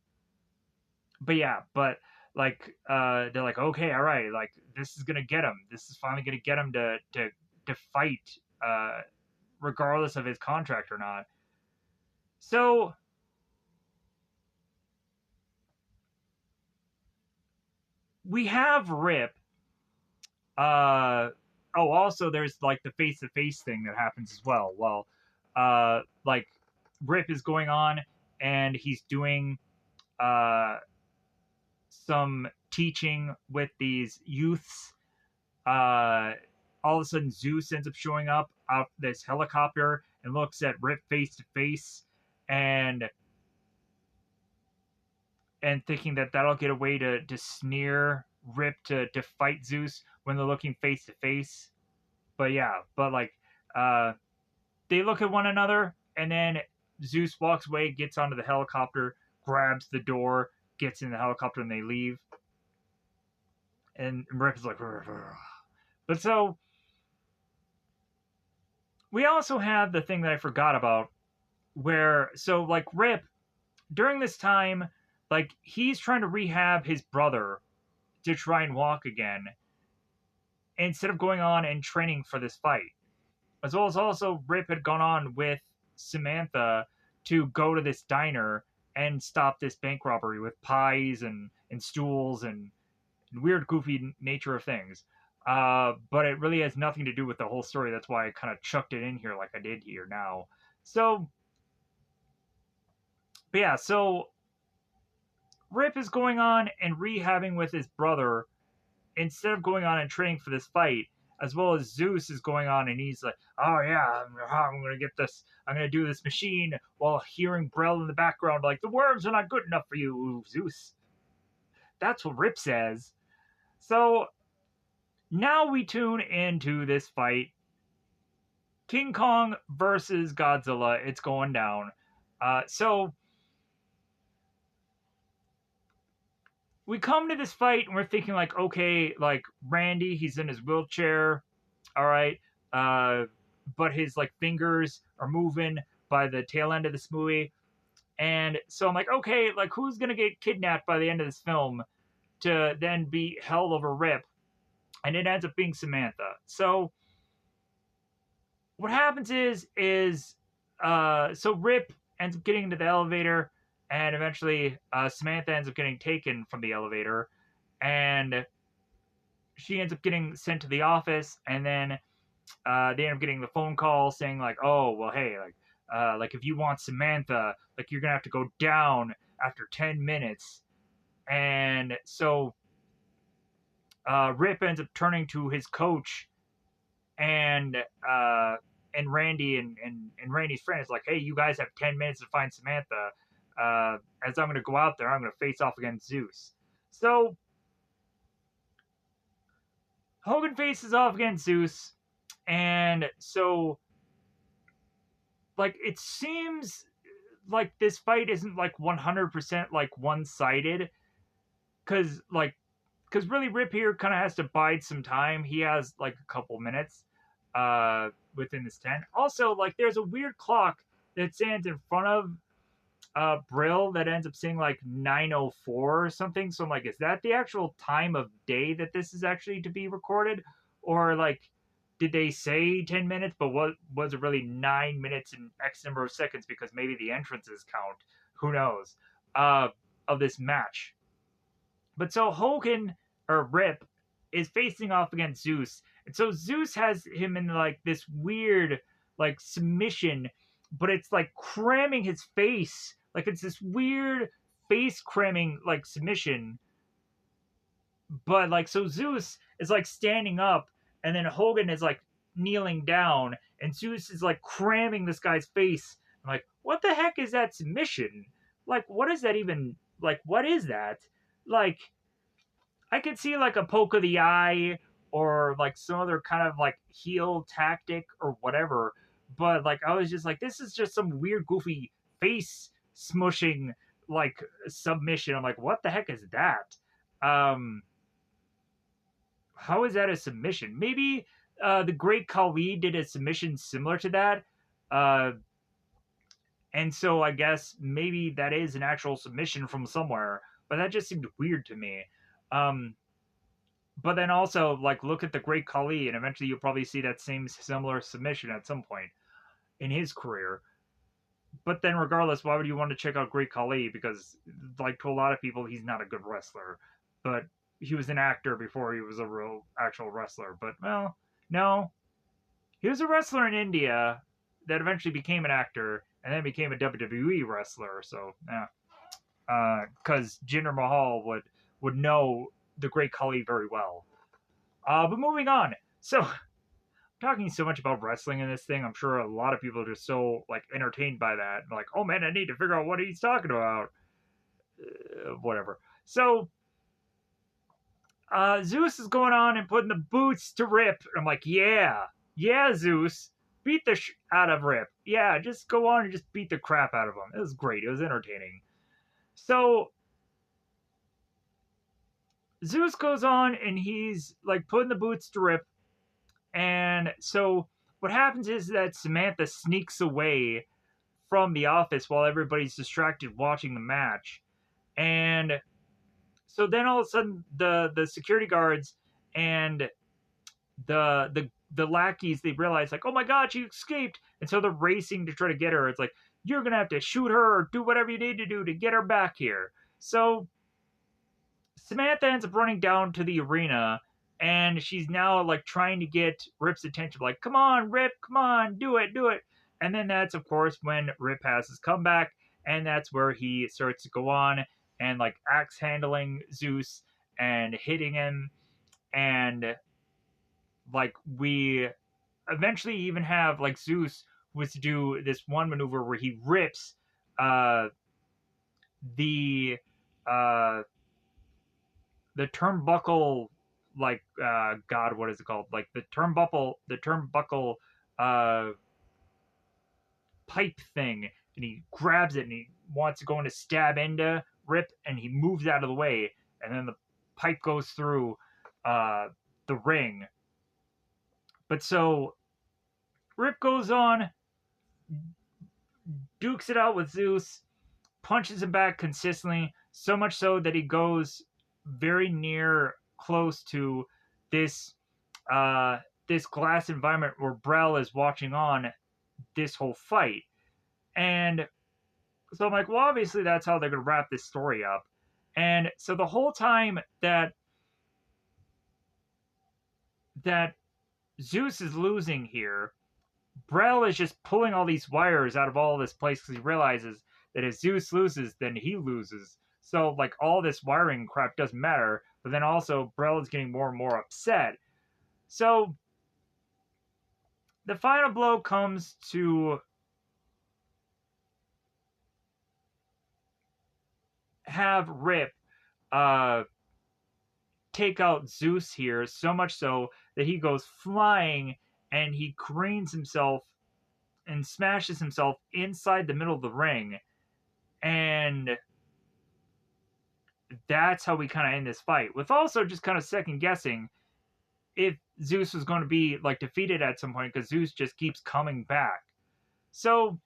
but yeah, but like they're like, okay, all right, like this is gonna get him. This is finally gonna get him to fight, uh, regardless of his contract or not. So we have Rip. Uh, oh, also there's like the face to face thing that happens as well. Well, like Rip is going on and he's doing uh some teaching with these youths. Uh, all of a sudden, Zeus ends up showing up out this helicopter and looks at Rip face to face, and thinking that that'll get a way to sneer Rip to fight Zeus when they're looking face to face. But yeah, but like uh, they look at one another, and then Zeus walks away, gets onto the helicopter, grabs the door, gets in the helicopter, and they leave. And Rip is like, but so we also have the thing that I forgot about, where so like Rip during this time, like he's trying to rehab his brother to try and walk again instead of going on and training for this fight. As well as also Rip had gone on with Samantha to go to this diner and stop this bank robbery with pies and stools and weird, goofy nature of things. But it really has nothing to do with the whole story. That's why I kind of chucked it in here like I did here now. So, but yeah, so Rip is going on and rehabbing with his brother instead of going on and training for this fight, as well as Zeus is going on and he's like, "Oh yeah, I'm gonna get this. I'm gonna do this machine," while hearing Brel in the background like, "The worms are not good enough for you, Zeus." That's what Rip says. So now we tune into this fight. King Kong versus Godzilla. It's going down. So we come to this fight and we're thinking like, okay, like Randy, he's in his wheelchair, all right, but his like fingers are moving by the tail end of this movie, and so I'm like, okay, like who's gonna get kidnapped by the end of this film to then be held over Rip, and it ends up being Samantha. So what happens is so Rip ends up getting into the elevator, and eventually Samantha ends up getting taken from the elevator, and she ends up getting sent to the office, and then they end up getting the phone call saying like, "Oh, well, hey, like if you want Samantha, like you're gonna have to go down after 10 minutes." And so Rip ends up turning to his coach and Randy and Randy's friend is like, "Hey, you guys have 10 minutes to find Samantha. As I'm gonna go out there, I'm gonna face off against Zeus." So Hogan faces off against Zeus, And so, like, it seems like this fight isn't like 100% like one-sided, because really Rip here kind of has to bide some time. He has like a couple minutes within this tent. Also, like, there's a weird clock that stands in front of Brill that ends up saying like 9:04 or something. So I'm like, is that the actual time of day that this is actually to be recorded? Or like, did they say 10 minutes, but what was it really 9 minutes and X number of seconds, because maybe the entrances count? Who knows? Uh, of this match. But so Hogan, or Rip, is facing off against Zeus. And so Zeus has him in like this weird like submission, but it's like cramming his face. Like, it's this weird face cramming like submission. But like, so Zeus is like standing up, and then Hogan is like kneeling down, and Zeus is like cramming this guy's face. I'm like, what the heck is that submission? Like, what is that even? Like, what is that? Like, I could see like a poke of the eye, or like some other kind of like heel tactic or whatever. But like, I was just like, this is just some weird, goofy face smushing like submission. I'm like, what the heck is that? Um, how is that a submission? Maybe the Great Khali did a submission similar to that. Uh, and so I guess maybe that is an actual submission from somewhere, but that just seemed weird to me. Um, but then also, like, look at the Great Khali, and eventually you'll probably see that same similar submission at some point in his career. But then, regardless, why would you want to check out Great Khali? Because, like, to a lot of people, he's not a good wrestler. But he was an actor before he was a real, actual wrestler. But, well, no. He was a wrestler in India that eventually became an actor and then became a WWE wrestler. So, yeah. Because Jinder Mahal would know the Great Khali very well. But moving on. So, talking so much about wrestling in this thing, I'm sure a lot of people are just so like entertained by that. Like, oh man, I need to figure out what he's talking about. Whatever. So, Zeus is going on and putting the boots to Rip. And I'm like, yeah, Zeus, beat the out of Rip. Yeah, just go on and just beat the crap out of him. It was great. It was entertaining. So Zeus goes on and he's like putting the boots to Rip. And so what happens is that Samantha sneaks away from the office while everybody's distracted watching the match. And so then all of a sudden the security guards and the lackeys, they realize like, oh my god, she escaped. And so they're racing to try to get her. It's like, you're gonna have to shoot her or do whatever you need to do to get her back here. So Samantha ends up running down to the arena, and she's now like trying to get Rip's attention, like, come on, Rip, come on, do it, do it. And then that's of course when Rip has his comeback, and that's where he starts to go on and like axe handling Zeus and hitting him. And like, we eventually even have like Zeus was to do this one maneuver where he rips uh the uh the turnbuckle, like, god, what is it called, like the turnbuckle uh pipe thing, and he grabs it and he wants to go in to stab into Rip, and he moves out of the way, and then the pipe goes through uh the ring. But so Rip goes on, dukes it out with Zeus, punches him back consistently, so much so that he goes very near close to this uh this glass environment where Brel is watching on this whole fight. And so I'm like, well, obviously that's how they're gonna wrap this story up. And so the whole time that Zeus is losing here, Brel is just pulling all these wires out of all this place because he realizes that if Zeus loses, then he loses. So like, all this wiring crap doesn't matter. But then also Brel is getting more and more upset. So the final blow comes to have Rip uh, take out Zeus here, so much so that he goes flying and he cranes himself and smashes himself inside the middle of the ring, and that's how we kind of end this fight, with also just kind of second guessing if Zeus was going to be like defeated at some point, because Zeus just keeps coming back. So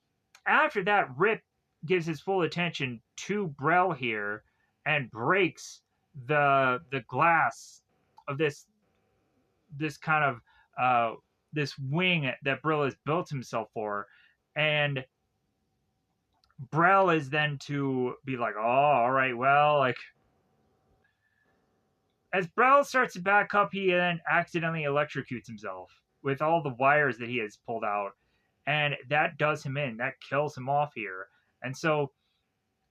after that, Rip gives his full attention to Brel here and breaks the glass of this kind of this wing that Brill has built himself for, and Brel is then to be like, oh, all right, well, like as Brel starts to back up, he then accidentally electrocutes himself with all the wires that he has pulled out, and that does him in. That kills him off here, and so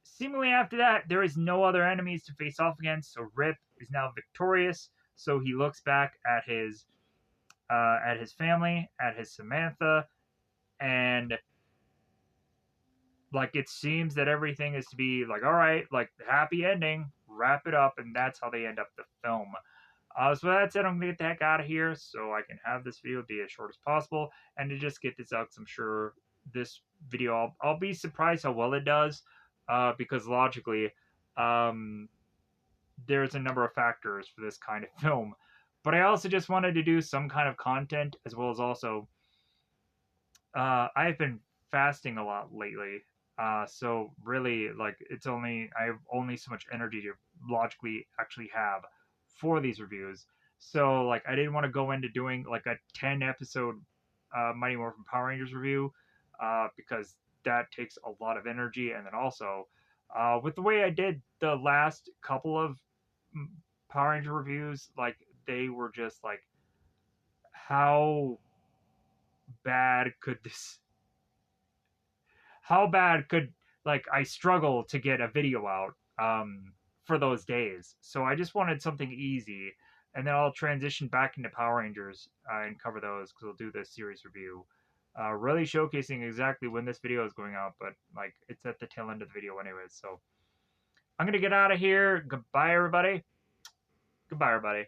seemingly after that, there is no other enemies to face off against. So Rip is now victorious. So he looks back at his family, at his Samantha, and like it seems that everything is to be like, all right, like happy ending, wrap it up, and that's how they end up the film. So that said, I'm gonna get the heck out of here so I can have this video be as short as possible, and to just get this out, because I'm sure this video, I'll be surprised how well it does, because logically, um, there's a number of factors for this kind of film. But I also just wanted to do some kind of content, as well as also, I've been fasting a lot lately. So really, like, I have only so much energy to logically actually have for these reviews. So like, I didn't want to go into doing like a 10 episode Mighty Morphin Power Rangers review, because that takes a lot of energy. And then also, with the way I did the last couple of Power Ranger reviews, like they were just like, how bad could this how bad could like I struggle to get a video out for those days. So I just wanted something easy, and then I'll transition back into Power Rangers and cover those, because I'll do this series review, really showcasing exactly when this video is going out. But like it's at the tail end of the video anyways. So I'm gonna get out of here. Goodbye, everybody. Goodbye, everybody.